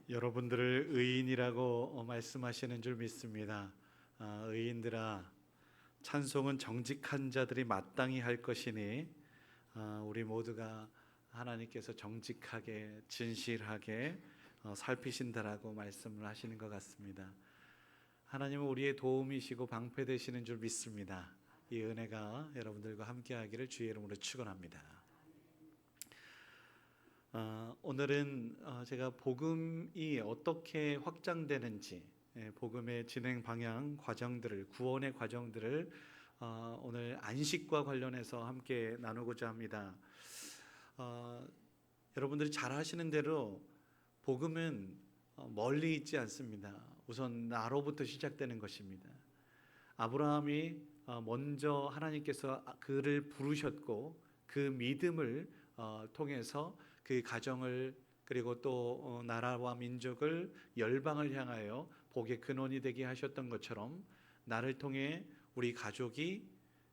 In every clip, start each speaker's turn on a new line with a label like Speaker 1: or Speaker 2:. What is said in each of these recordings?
Speaker 1: 여러분들을 의인이라고 말씀하시는 줄 믿습니다. 의인들아, 찬송은 정직한 자들이 마땅히 할 것이니 우리 모두가 하나님께서 정직하게 진실하게 살피신다라고 말씀을 하시는 것 같습니다. 하나님은 우리의 도움이시고 방패 되시는 줄 믿습니다. 이 은혜가 여러분들과 함께하기를 주의 이름으로 축원합니다. 오늘은 제가 복음이 어떻게 확장되는지, 복음의 진행 방향 과정들을, 구원의 과정들을 오늘 안식과 관련해서 함께 나누고자 합니다. 여러분들이 잘 아시는 대로 복음은 멀리 있지 않습니다. 우선 나로부터 시작되는 것입니다. 아브라함이 먼저 하나님께서 그를 부르셨고 그 믿음을 통해서 그 가정을 그리고 또 나라와 민족을 열방을 향하여 복의 근원이 되게 하셨던 것처럼 나를 통해 우리 가족이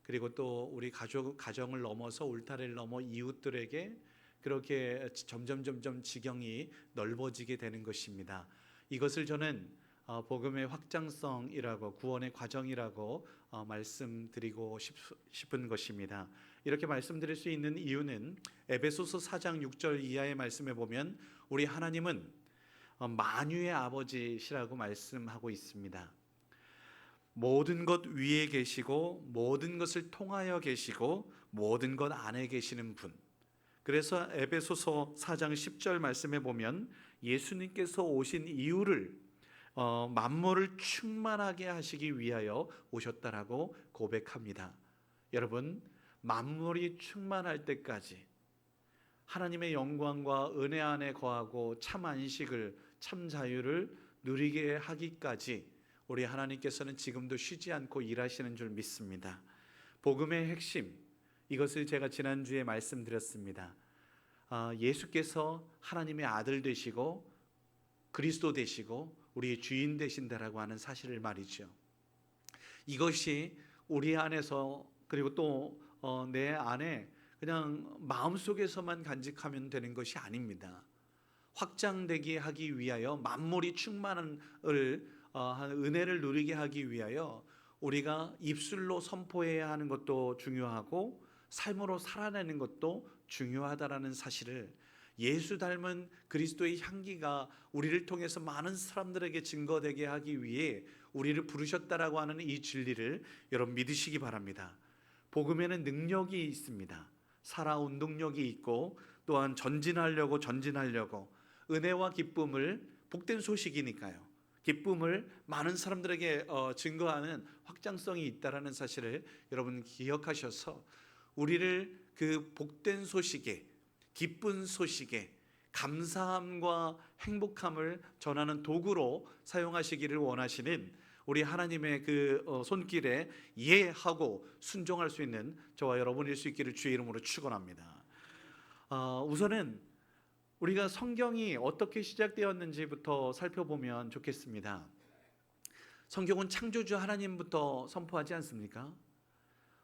Speaker 1: 그리고 또 우리 가정을 넘어서 울타리를 넘어 이웃들에게 그렇게 점점 지경이 넓어지게 되는 것입니다. 이것을 저는 복음의 확장성이라고, 구원의 과정이라고 말씀드리고 싶은 것입니다. 이렇게 말씀드릴 수 있는 이유는 에베소서 4장 6절 이하의 말씀에 보면 우리 하나님은 만유의 아버지시라고 말씀하고 있습니다. 모든 것 위에 계시고 모든 것을 통하여 계시고 모든 것 안에 계시는 분. 그래서 에베소서 4장 10절 말씀에 보면 예수님께서 오신 이유를 만물을 충만하게 하시기 위하여 오셨다라고 고백합니다. 여러분, 만물이 충만할 때까지 하나님의 영광과 은혜 안에 거하고 참 안식을, 참 자유를 누리게 하기까지 우리 하나님께서는 지금도 쉬지 않고 일하시는 줄 믿습니다. 복음의 핵심, 이것을 제가 지난주에 말씀드렸습니다. 예수께서 하나님의 아들 되시고 그리스도 되시고 우리의 주인 되신다라고 하는 사실을 말이죠. 이것이 우리 안에서 그리고 또 내 안에 그냥 마음속에서만 간직하면 되는 것이 아닙니다. 확장되게 하기 위하여 만물이 충만한 은혜를 누리게 하기 위하여 우리가 입술로 선포해야 하는 것도 중요하고 삶으로 살아내는 것도 중요하다라는 사실을, 예수 닮은 그리스도의 향기가 우리를 통해서 많은 사람들에게 증거되게 하기 위해 우리를 부르셨다라고 하는 이 진리를 여러분 믿으시기 바랍니다. 복음에는 능력이 있습니다. 살아 운동력이 있고 또한 전진하려고 은혜와 기쁨을, 복된 소식이니까요, 기쁨을 많은 사람들에게 증거하는 확장성이 있다라는 사실을 여러분 기억하셔서 우리를 그 복된 소식에, 기쁜 소식에 감사함과 행복함을 전하는 도구로 사용하시기를 원하시는 우리 하나님의 그 손길에 예하고 순종할 수 있는 저와 여러분일 수 있기를 주의 이름으로 축원합니다. 우선은 우리가 성경이 어떻게 시작되었는지부터 살펴보면 좋겠습니다. 성경은 창조주 하나님부터 선포하지 않습니까?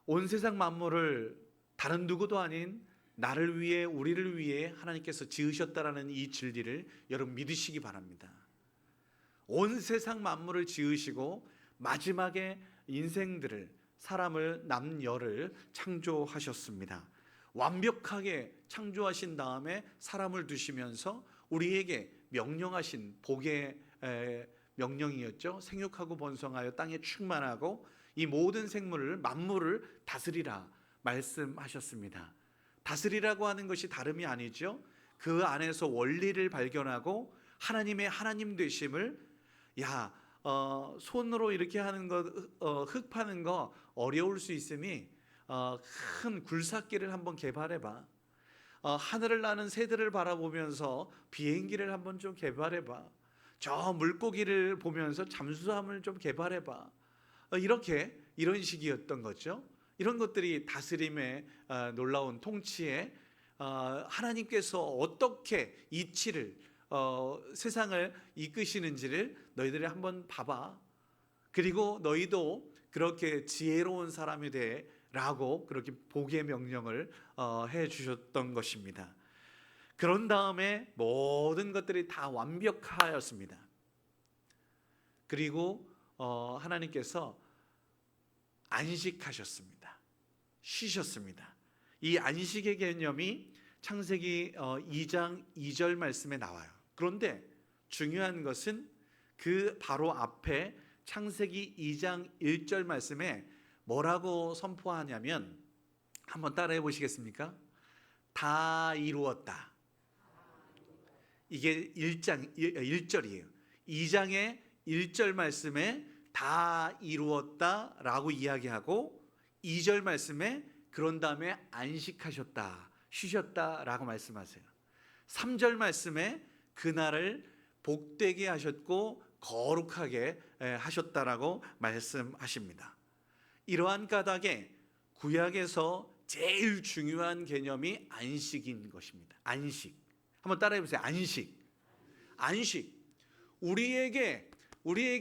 Speaker 1: 온 세상 만물을 다른 누구도 아닌 나를 위해, 우리를 위해 하나님께서 지으셨다라는 이 진리를 여러분 믿으시기 바랍니다. 온 세상 만물을 지으시고 마지막에 인생들을, 사람을, 남녀를 창조하셨습니다. 완벽하게 창조하신 다음에 사람을 두시면서 우리에게 명령하신 복의 명령이었죠. 생육하고 번성하여 땅에 충만하고 이 모든 생물을, 만물을 다스리라 말씀하셨습니다. 다스리라고 하는 것이 다름이 아니죠. 그 안에서 원리를 발견하고 하나님의 하나님 되심을, 손으로 이렇게 하는 거, 흙 파는 거 어려울 수 있으니 큰 굴삭기를 한번 개발해봐. 하늘을 나는 새들을 바라보면서 비행기를 한번 좀 개발해봐. 저 물고기를 보면서 잠수함을 좀 개발해봐. 이런 식이었던 거죠. 이런 것들이 다스림의 놀라운 통치에 하나님께서 어떻게 이치를, 세상을 이끄시는지를 너희들이 한번 봐봐. 그리고 너희도 그렇게 지혜로운 사람이 되라고 그렇게 복의 명령을 해 주셨던 것입니다. 그런 다음에 모든 것들이 다 완벽하였습니다. 그리고 하나님께서 안식하셨습니다. 쉬셨습니다. 이 안식의 개념이 창세기 2장 2절 말씀에 나와요. 그런데 중요한 것은 그 바로 앞에 창세기 2장 1절 말씀에 뭐라고 선포하냐면, 한번 따라해 보시겠습니까? 다 이루었다. 이게 1절이에요. 2장의 1절 말씀에 다 이루었다 라고 이야기하고, 2절 말씀에 그런 다음에 안식하셨다, 쉬셨다 라고 말씀하세요. 3절 말씀에 그날을 복되게 하셨고 거룩하게 하셨다라고 말씀하십니다. 이러한 까닭에 구약에서 제일 중요한 개념이 안식인 것입니다. 안식. 한번 따라해 보세요. 안식. 안식. 우리에게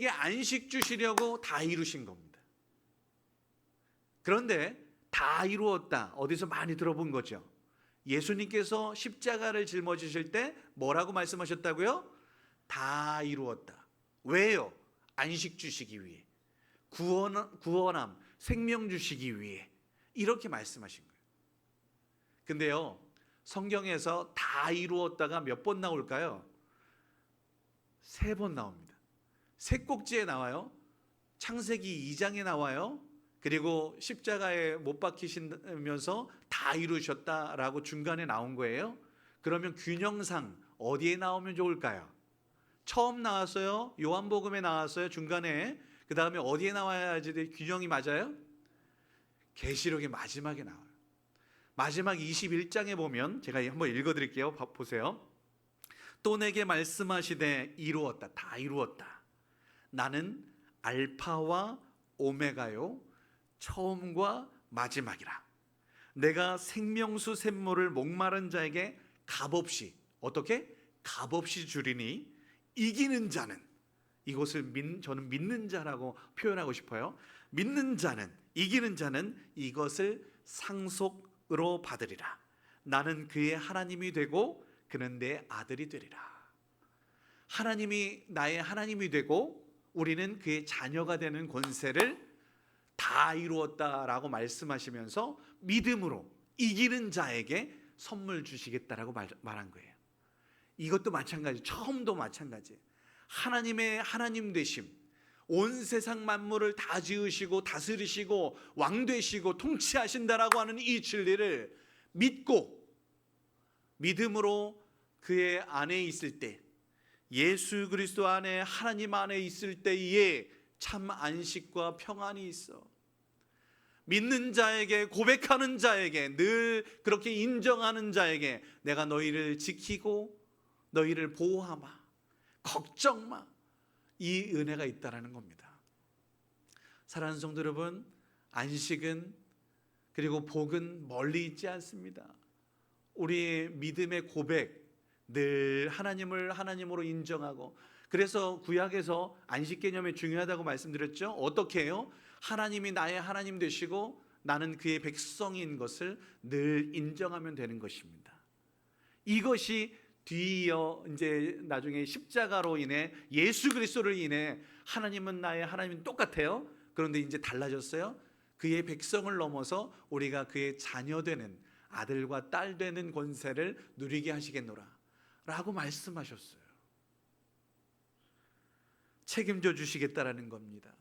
Speaker 1: 안식 주시려고 다 이루신 겁니다. 그런데 다 이루었다, 어디서 많이 들어본 거죠. 예수님께서 십자가를 짊어지실 때 뭐라고 말씀하셨다고요? 다 이루었다. 왜요? 안식 주시기 위해, 구원함, 생명 주시기 위해 이렇게 말씀하신 거예요. 근데요, 성경에서 다 이루었다가 몇 번 나올까요? 3번 나옵니다. 세 꼭지에 나와요. 창세기 2장에 나와요. 그리고 십자가에 못 박히시면서 다 이루셨다라고 중간에 나온 거예요. 그러면 균형상 어디에 나오면 좋을까요? 처음 나왔어요? 요한복음에 나왔어요? 중간에? 그 다음에 어디에 나와야지 균형이 맞아요? 계시록의 마지막에 나와요. 마지막 21장에 보면, 제가 한번 읽어드릴게요. 보세요. 또 내게 말씀하시되 이루었다, 다 이루었다. 나는 알파와 오메가요, 처음과 마지막이라. 내가 생명수 샘물을 목마른 자에게 값없이, 어떻게? 값없이 주리니 이기는 자는, 이것을 저는 믿는 자라고 표현하고 싶어요. 믿는 자는, 이기는 자는 이것을 상속으로 받으리라. 나는 그의 하나님이 되고 그는 내 아들이 되리라. 하나님이 나의 하나님이 되고 우리는 그의 자녀가 되는 권세를 다 이루었다라고 말씀하시면서 믿음으로 이기는 자에게 선물 주시겠다라고 말한 거예요. 이것도 마찬가지, 처음도 마찬가지. 하나님의 하나님 되심, 온 세상 만물을 다 지으시고 다스리시고 왕 되시고 통치하신다라고 하는 이 진리를 믿고 믿음으로 그의 안에 있을 때, 예수 그리스도 안에, 하나님 안에 있을 때에 참 안식과 평안이 있어. 믿는 자에게, 고백하는 자에게, 늘 그렇게 인정하는 자에게 내가 너희를 지키고 너희를 보호하마, 걱정마, 이 은혜가 있다라는 겁니다. 사랑하는 성도 여러분, 안식은, 그리고 복은 멀리 있지 않습니다. 우리의 믿음의 고백, 늘 하나님을 하나님으로 인정하고, 그래서 구약에서 안식 개념이 중요하다고 말씀드렸죠. 어떻게 해요? 하나님이 나의 하나님 되시고 나는 그의 백성인 것을 늘 인정하면 되는 것입니다. 이것이 뒤이어 이제 나중에 십자가로 인해, 예수 그리스도를 인해 하나님은 나의 하나님은 똑같아요. 그런데 이제 달라졌어요. 그의 백성을 넘어서 우리가 그의 자녀 되는, 아들과 딸 되는 권세를 누리게 하시겠노라 라고 말씀하셨어요. 책임져 주시겠다라는 겁니다.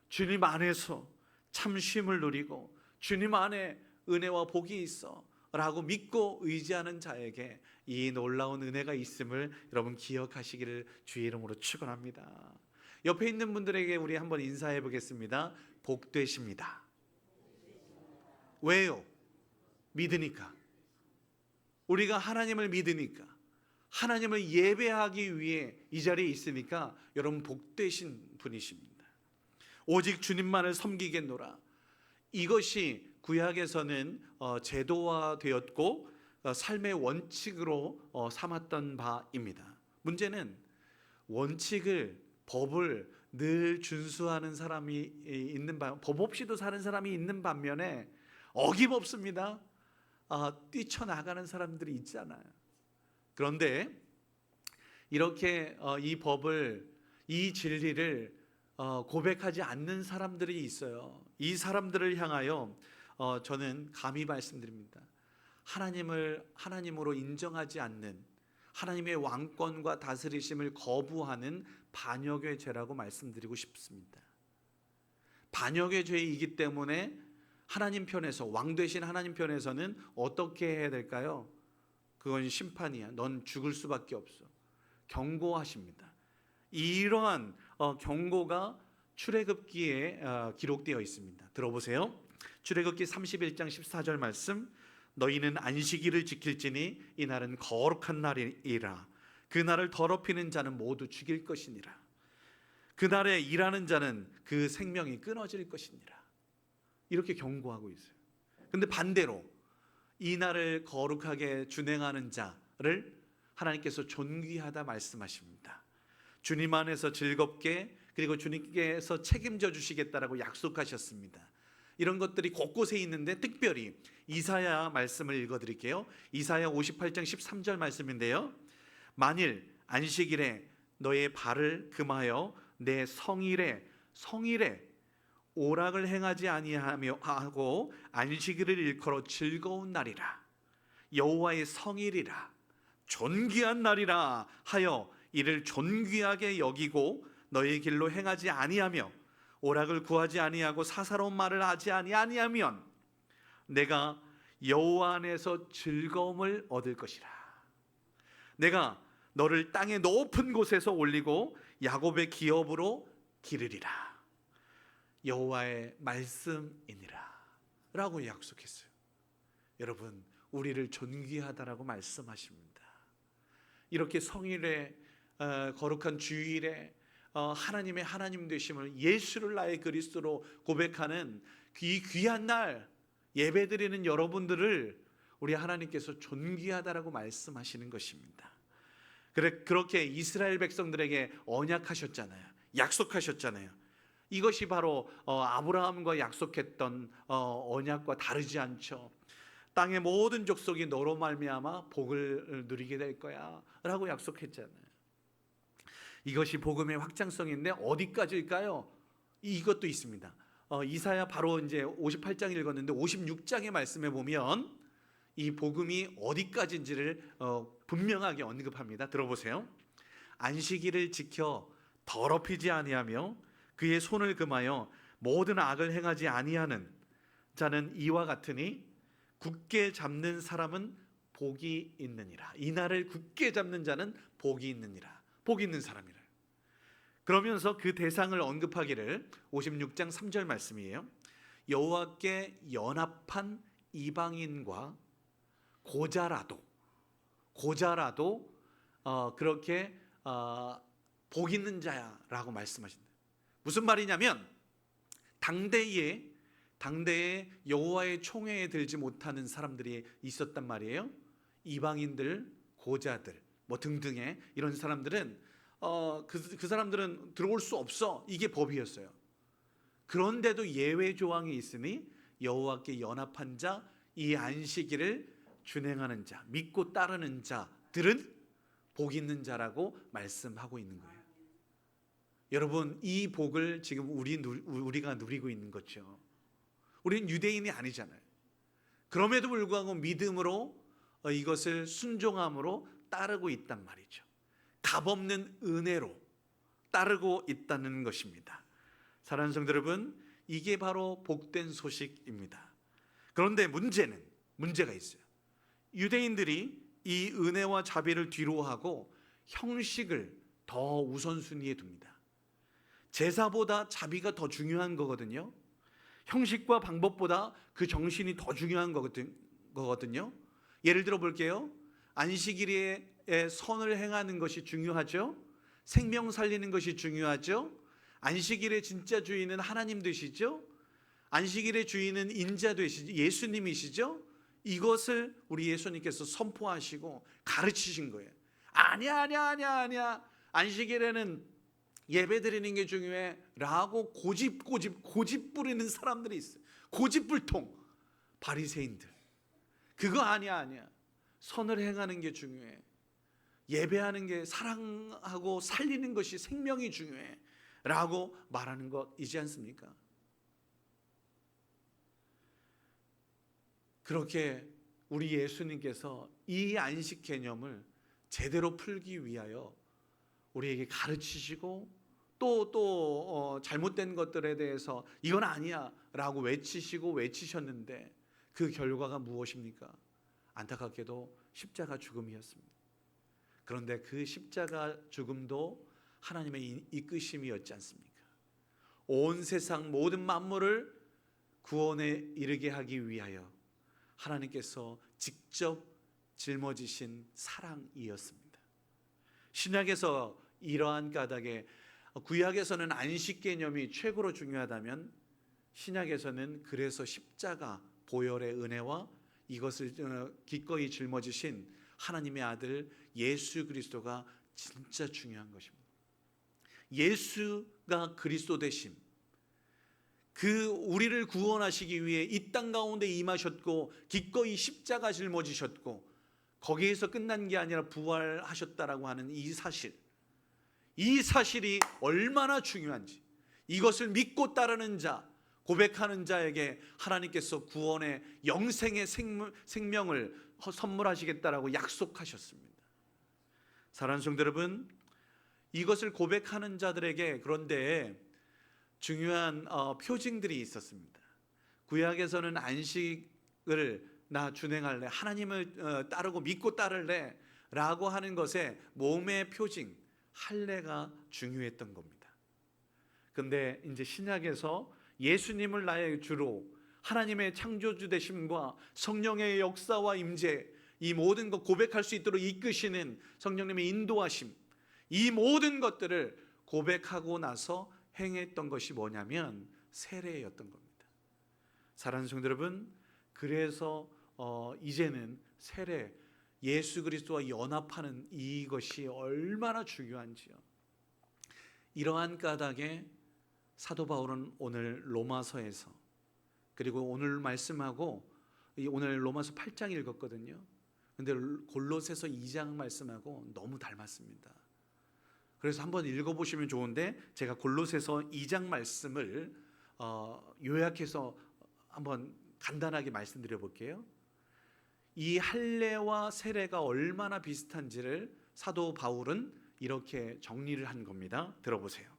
Speaker 1: 주님 안에서 참 쉼을 누리고 주님 안에 은혜와 복이 있어 라고 믿고 의지하는 자에게 이 놀라운 은혜가 있음을 여러분 기억하시기를 주의 이름으로 축원합니다. 옆에 있는 분들에게 우리 한번 인사해 보겠습니다. 복 되십니다. 왜요? 믿으니까. 우리가 하나님을 믿으니까, 하나님을 예배하기 위해 이 자리에 있으니까 여러분 복 되신 분이십니다. 오직 주님만을 섬기겠노라. 이것이 구약에서는 제도화되었고 삶의 원칙으로 삼았던 바입니다. 문제는 원칙을, 법을 늘 준수하는 사람이 있는 법 없이도 사는 사람이 있는 반면에 어김없습니다. 뛰쳐나가는 사람들이 있잖아요. 그런데 이렇게 이 법을, 이 진리를 고백하지 않는 사람들이 있어요. 이 사람들을 향하여 저는 감히 말씀드립니다. 하나님을 하나님으로 인정하지 않는, 하나님의 왕권과 다스리심을 거부하는 반역의 죄라고 말씀드리고 싶습니다. 반역의 죄이기 때문에 하나님 편에서, 왕 되신 하나님 편에서는 어떻게 해야 될까요? 그건 심판이야. 넌 죽을 수밖에 없어. 경고하십니다. 이러한 경고가 출애굽기에 기록되어 있습니다. 들어보세요. 출애굽기 31장 14절 말씀. 너희는 안식일을 지킬지니 이 날은 거룩한 날이라. 그 날을 더럽히는 자는 모두 죽일 것이니라. 그 날에 일하는 자는 그 생명이 끊어질 것이니라. 이렇게 경고하고 있어요. 근데 반대로 이 날을 거룩하게 준행하는 자를 하나님께서 존귀하다 말씀하십니다. 주님 안에서 즐겁게, 그리고 주님께서 책임져 주시겠다라고 약속하셨습니다. 이런 것들이 곳곳에 있는데 특별히 이사야 말씀을 읽어드릴게요. 이사야 58장 13절 말씀인데요. 만일 안식일에 너의 발을 금하여 내 성일에 오락을 행하지 아니하며 하고 안식일을 일컬어 즐거운 날이라, 여호와의 성일이라, 존귀한 날이라 하여 이를 존귀하게 여기고 너의 길로 행하지 아니하며 오락을 구하지 아니하고 사사로운 말을 하지 아니하면 내가 여호와 안에서 즐거움을 얻을 것이라. 내가 너를 땅의 높은 곳에서 올리고 야곱의 기업으로 기르리라. 여호와의 말씀이니라 라고 약속했어요. 여러분, 우리를 존귀하다라고 말씀하십니다. 이렇게 성일에, 거룩한 주일에 하나님의 하나님 되심을, 예수를 나의 그리스도로 고백하는 이 귀한 날 예배드리는 여러분들을 우리 하나님께서 존귀하다라고 말씀하시는 것입니다. 그렇게 이스라엘 백성들에게 언약하셨잖아요. 약속하셨잖아요. 이것이 바로 아브라함과 약속했던 언약과 다르지 않죠. 땅의 모든 족속이 너로 말미암아 복을 누리게 될 거야 라고 약속했잖아요. 이것이 복음의 확장성인데 어디까지일까요? 이것도 있습니다. 이사야 바로 이제 58장 읽었는데 56장의 말씀에 보면 이 복음이 어디까지인지를 분명하게 언급합니다. 들어보세요. 안식일을 지켜 더럽히지 아니하며 그의 손을 금하여 모든 악을 행하지 아니하는 자는 이와 같으니 굳게 잡는 사람은 복이 있느니라. 이 날을 굳게 잡는 자는 복이 있느니라. 복이 있는 사람이라. 그러면서 그 대상을 언급하기를 56장 3절 말씀이에요. 여호와께 연합한 이방인과 고자라도 그렇게 복 있는 자야라고 말씀하신다. 무슨 말이냐면 당대에 여호와의 총회에 들지 못하는 사람들이 있었단 말이에요. 이방인들, 고자들 뭐 등등의 이런 사람들은 그 사람들은 들어올 수 없어. 이게 법이었어요. 그런데도 예외 조항이 있으니 여호와께 연합한 자, 이 안식일을 준행하는 자, 믿고 따르는 자들은 복 있는 자라고 말씀하고 있는 거예요. 여러분, 이 복을 지금 우리가 누리고 있는 거죠. 우리는 유대인이 아니잖아요. 그럼에도 불구하고 믿음으로 이것을 순종함으로 따르고 있단 말이죠. 값없는 은혜로 따르고 있다는 것입니다. 사랑하는 성도 여러분, 이게 바로 복된 소식입니다. 그런데 문제가 있어요. 유대인들이 이 은혜와 자비를 뒤로하고 형식을 더 우선순위에 둡니다. 제사보다 자비가 더 중요한 거거든요. 형식과 방법보다 그 정신이 더 중요한 거거든요. 예를 들어 볼게요. 안식일에 선을 행하는 것이 중요하죠. 생명 살리는 것이 중요하죠. 안식일의 진짜 주인은 하나님 되시죠. 안식일의 주인은 인자 되시죠. 예수님이시죠. 이것을 우리 예수님께서 선포하시고 가르치신 거예요. 아니야. 안식일에는 예배 드리는 게 중요해 라고 고집 부리는 사람들이 있어요. 고집불통 바리새인들. 그거 아니야. 선을 행하는 게 중요해. 예배하는 게 사랑하고 살리는 것이 생명이 중요해 라고 말하는 것이지 않습니까? 그렇게 우리 예수님께서 이 안식 개념을 제대로 풀기 위하여 우리에게 가르치시고 또 잘못된 것들에 대해서 이건 아니야 라고 외치시고 외치셨는데 그 결과가 무엇입니까? 안타깝게도 십자가 죽음이었습니다. 그런데 그 십자가 죽음도 하나님의 이끄심이었지 않습니까? 온 세상 모든 만물을 구원에 이르게 하기 위하여 하나님께서 직접 짊어지신 사랑이었습니다. 신약에서 이러한 까닭에, 구약에서는 안식 개념이 최고로 중요하다면 신약에서는 그래서 십자가 보혈의 은혜와 이것을 기꺼이 짊어지신 하나님의 아들 예수 그리스도가 진짜 중요한 것입니다. 예수가 그리스도 되심, 그 우리를 구원하시기 위해 이 땅 가운데 임하셨고 기꺼이 십자가 짊어지셨고 거기에서 끝난 게 아니라 부활하셨다라고 하는 이 사실이 얼마나 중요한지, 이것을 믿고 따르는 자, 고백하는 자에게 하나님께서 구원의 영생의 생명을 선물하시겠다라고 약속하셨습니다. 사랑하는 성도 여러분, 이것을 고백하는 자들에게 그런데 중요한 표징들이 있었습니다. 구약에서는 안식을 나 준행할래, 하나님을 따르고 믿고 따를래 라고 하는 것에 몸의 표징, 할례가 중요했던 겁니다. 근데 이제 신약에서 예수님을 나의 주로, 하나님의 창조주 되심과 성령의 역사와 임재, 이 모든 것 고백할 수 있도록 이끄시는 성령님의 인도하심, 이 모든 것들을 고백하고 나서 행했던 것이 뭐냐면 세례였던 겁니다. 사랑하는 성도 여러분, 그래서 이제는 세례, 예수 그리스도와 연합하는 이것이 얼마나 중요한지요. 이러한 까닭에 사도 바울은 오늘 로마서에서, 그리고 오늘 말씀하고 오늘 로마서 8장 읽었거든요. 근데 골로새서 2장 말씀하고 너무 닮았습니다. 그래서 한번 읽어보시면 좋은데 제가 골로새서 2장 말씀을 요약해서 한번 간단하게 말씀드려 볼게요. 이 할례와 세례가 얼마나 비슷한지를 사도 바울은 이렇게 정리를 한 겁니다. 들어보세요.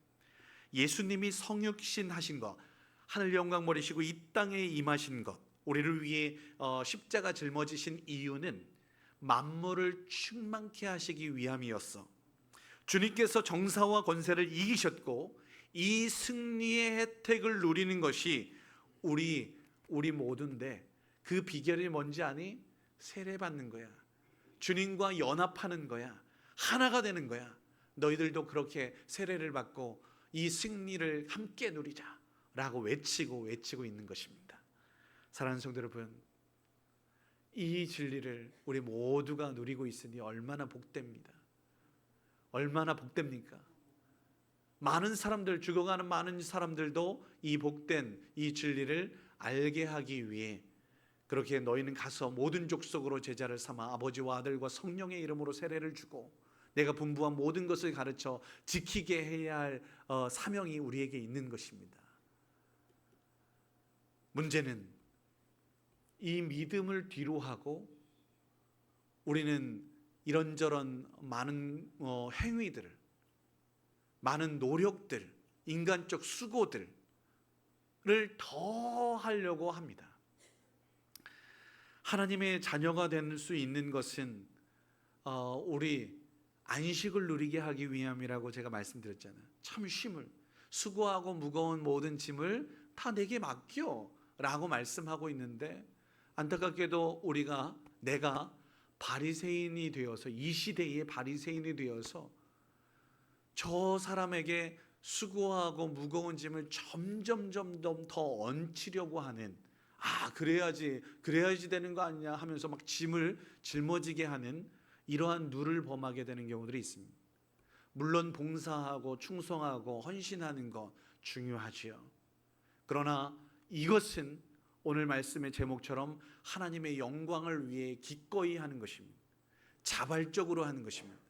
Speaker 1: 예수님이 성육신 하신 것, 하늘 영광 버리시고 이 땅에 임하신 것, 우리를 위해 십자가 짊어지신 이유는 만물을 충만케 하시기 위함이었어. 주님께서 정사와 권세를 이기셨고 이 승리의 혜택을 누리는 것이 우리 모두인데, 그 비결이 뭔지 아니? 세례받는 거야. 주님과 연합하는 거야. 하나가 되는 거야. 너희들도 그렇게 세례를 받고 이 승리를 함께 누리자 라고 외치고 있는 것입니다. 사랑하는 성도 여러분, 이 진리를 우리 모두가 누리고 있으니 얼마나 복됩니다. 얼마나 복됩니까? 많은 사람들, 죽어가는 많은 사람들도 이 복된 이 진리를 알게 하기 위해 그렇게 너희는 가서 모든 족속으로 제자를 삼아 아버지와 아들과 성령의 이름으로 세례를 주고 내가 분부한 모든 것을 가르쳐 지키게 해야 할 사명이 우리에게 있는 것입니다. 문제는 이 믿음을 뒤로 하고 우리는 이런저런 많은 행위들을, 많은 노력들, 인간적 수고들을 더 하려고 합니다. 하나님의 자녀가 될 수 있는 것은 우리 안식을 누리게 하기 위함이라고 제가 말씀드렸잖아요. 참 쉼을, 수고하고 무거운 모든 짐을 다 내게 맡겨 라고 말씀하고 있는데, 안타깝게도 내가 바리새인이 되어서, 이 시대의 바리새인이 되어서 저 사람에게 수고하고 무거운 짐을 점점 더 얹히려고 하는, 그래야지 되는 거 아니냐 하면서 막 짐을 짊어지게 하는 이러한 누를 범하게 되는 경우들이 있습니다. 물론 봉사하고 충성하고 헌신하는 것 중요하지요. 그러나 이것은 오늘 말씀의 제목처럼 하나님의 영광을 위해 기꺼이 하는 것입니다. 자발적으로 하는 것입니다.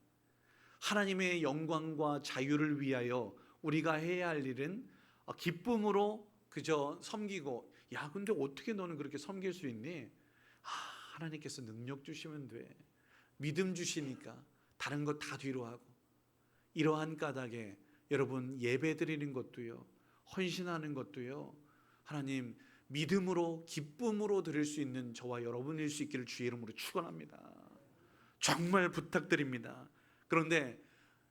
Speaker 1: 하나님의 영광과 자유를 위하여 우리가 해야 할 일은 기쁨으로 그저 섬기고, 야 근데 어떻게 너는 그렇게 섬길 수 있니? 하나님께서 능력 주시면 돼. 믿음 주시니까 다른 거 다 뒤로 하고. 이러한 까닭에 여러분 예배 드리는 것도요, 헌신하는 것도요, 하나님 믿음으로 기쁨으로 드릴 수 있는 저와 여러분일 수 있기를 주의 이름으로 축원합니다. 정말 부탁드립니다. 그런데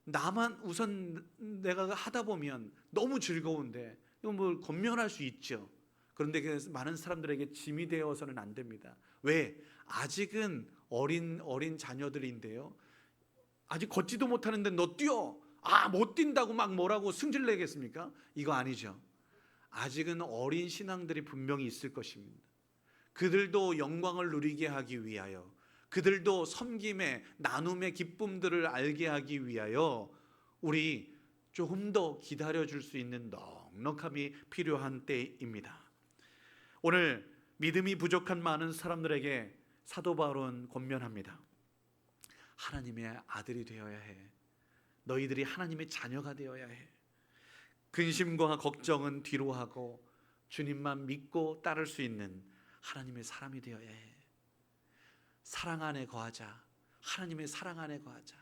Speaker 1: 나만 우선 내가 하다 보면 너무 즐거운데 이건 뭐 권면할 수 있죠. 그런데 많은 사람들에게 짐이 되어서는 안 됩니다. 왜? 아직은 어린 자녀들인데요, 아직 걷지도 못하는데 너 뛰어, 못 뛴다고 막 뭐라고 승질 내겠습니까? 이거 아니죠. 아직은 어린 신앙들이 분명히 있을 것입니다. 그들도 영광을 누리게 하기 위하여, 그들도 섬김의 나눔의 기쁨들을 알게 하기 위하여 우리 조금 더 기다려줄 수 있는 넉넉함이 필요한 때입니다. 오늘 믿음이 부족한 많은 사람들에게 사도 바울은 권면합니다. 하나님의 아들이 되어야 해. 너희들이 하나님의 자녀가 되어야 해. 근심과 걱정은 뒤로 하고 주님만 믿고 따를 수 있는 하나님의 사람이 되어야 해. 사랑 안에 거하자. 하나님의 사랑 안에 거하자.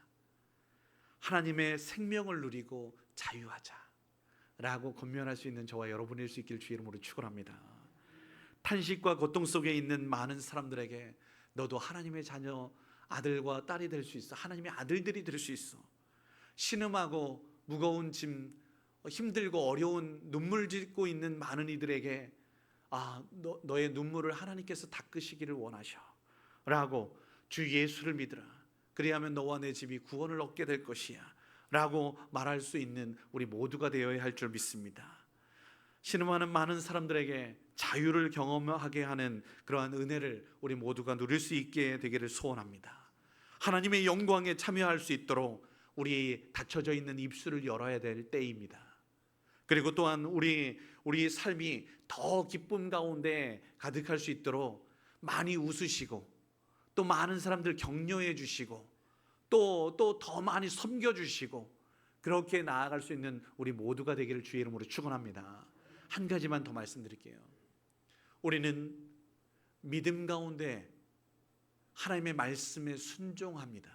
Speaker 1: 하나님의 생명을 누리고 자유하자 라고 권면할 수 있는 저와 여러분일 수 있기를 주의 이름으로 축원합니다. 탄식과 고통 속에 있는 많은 사람들에게 너도 하나님의 자녀, 아들과 딸이 될 수 있어. 하나님의 아들들이 될 수 있어. 신음하고 무거운 짐, 힘들고 어려운 눈물 짓고 있는 많은 이들에게 너의 눈물을 하나님께서 닦으시기를 원하셔 라고, 주 예수를 믿으라. 그리하면 너와 내 집이 구원을 얻게 될 것이야 라고 말할 수 있는 우리 모두가 되어야 할 줄 믿습니다. 신음하는 많은 사람들에게 자유를 경험하게 하는 그러한 은혜를 우리 모두가 누릴 수 있게 되기를 소원합니다. 하나님의 영광에 참여할 수 있도록 우리 닫혀져 있는 입술을 열어야 될 때입니다. 그리고 또한 우리 삶이 더 기쁨 가운데 가득할 수 있도록 많이 웃으시고, 또 많은 사람들 격려해 주시고, 또 더 많이 섬겨 주시고, 그렇게 나아갈 수 있는 우리 모두가 되기를 주의 이름으로 축원합니다. 한 가지만 더 말씀드릴게요. 우리는 믿음 가운데 하나님의 말씀에 순종합니다.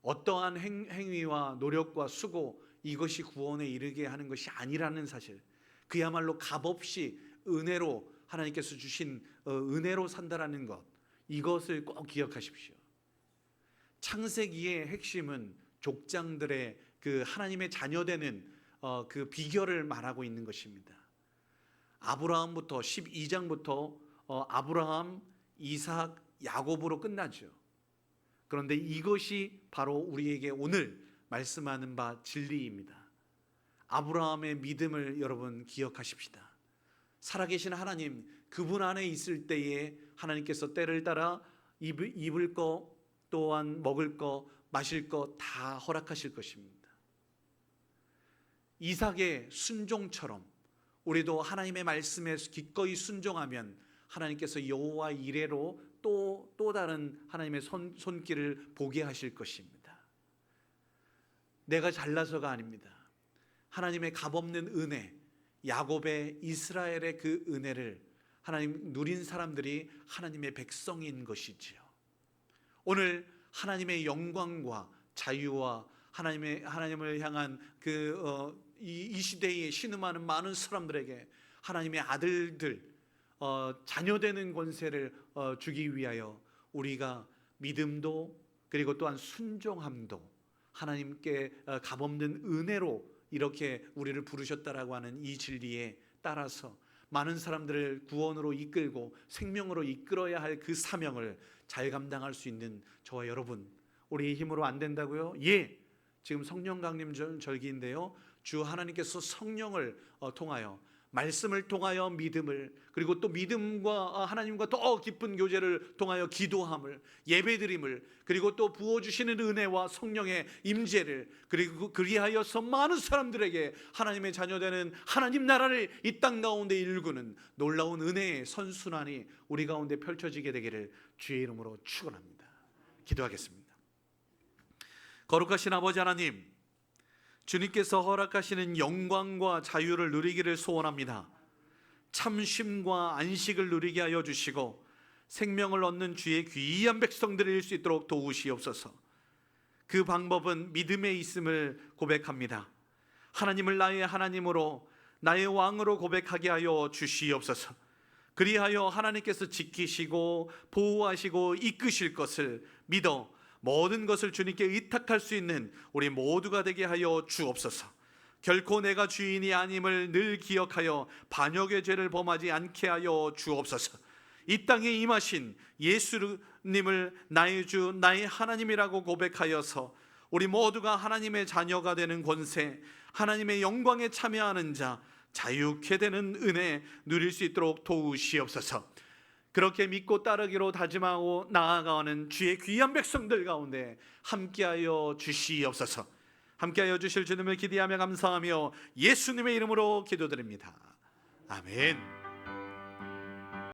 Speaker 1: 어떠한 행위와 노력과 수고, 이것이 구원에 이르게 하는 것이 아니라는 사실, 그야말로 값없이 은혜로 하나님께서 주신 은혜로 산다라는 것, 이것을 꼭 기억하십시오. 창세기의 핵심은 족장들의 그 하나님의 자녀되는 그 비결을 말하고 있는 것입니다. 아브라함부터 12장부터 아브라함, 이삭, 야곱으로 끝나죠. 그런데 이것이 바로 우리에게 오늘 말씀하는 바 진리입니다. 아브라함의 믿음을 여러분 기억하십시다. 살아계신 하나님, 그분 안에 있을 때에 하나님께서 때를 따라 입을 거, 또한 먹을 거, 마실 거 다 허락하실 것입니다. 이삭의 순종처럼 우리도 하나님의 말씀에 기꺼이 순종하면 하나님께서 여호와 이레로 또 다른 하나님의 손길을 보게 하실 것입니다. 내가 잘나서가 아닙니다. 하나님의 값없는 은혜, 야곱의, 이스라엘의 그 은혜를 하나님 누린 사람들이 하나님의 백성인 것이지요. 오늘 하나님의 영광과 자유와 하나님을 향한 이 시대에 신음하는 많은 사람들에게 하나님의 아들들, 자녀되는 권세를 주기 위하여 우리가 믿음도, 그리고 또한 순종함도 하나님께 값없는 은혜로 이렇게 우리를 부르셨다라고 하는 이 진리에 따라서 많은 사람들을 구원으로 이끌고 생명으로 이끌어야 할 그 사명을 잘 감당할 수 있는 저와 여러분, 우리의 힘으로 안 된다고요? 예, 지금 성령 강림 절기인데요, 주 하나님께서 성령을 통하여, 말씀을 통하여 믿음을, 그리고 또 믿음과 하나님과 더 깊은 교제를 통하여 기도함을, 예배드림을, 그리고 또 부어주시는 은혜와 성령의 임재를, 그리고 그리하여서 많은 사람들에게 하나님의 자녀되는 하나님 나라를 이 땅 가운데 일구는 놀라운 은혜의 선순환이 우리 가운데 펼쳐지게 되기를 주의 이름으로 축원합니다. 기도하겠습니다. 거룩하신 아버지 하나님, 주님께서 허락하시는 영광과 자유를 누리기를 소원합니다. 참 쉼과 안식을 누리게 하여 주시고 생명을 얻는 주의 귀한 백성들일 수 있도록 도우시옵소서. 그 방법은 믿음에 있음을 고백합니다. 하나님을 나의 하나님으로, 나의 왕으로 고백하게 하여 주시옵소서. 그리하여 하나님께서 지키시고 보호하시고 이끄실 것을 믿어 모든 것을 주님께 의탁할 수 있는 우리 모두가 되게 하여 주옵소서. 결코 내가 주인이 아님을 늘 기억하여 반역의 죄를 범하지 않게 하여 주옵소서. 이 땅에 임하신 예수님을 나의 주, 나의 하나님이라고 고백하여서 우리 모두가 하나님의 자녀가 되는 권세, 하나님의 영광에 참여하는 자, 자유케 되는 은혜 누릴 수 있도록 도우시옵소서. 그렇게 믿고 따르기로 다짐하고 나아가는 주의 귀한 백성들 가운데 함께하여 주시옵소서. 함께하여 주실 주님을 기대하며 감사하며 예수님의 이름으로 기도드립니다. 아멘.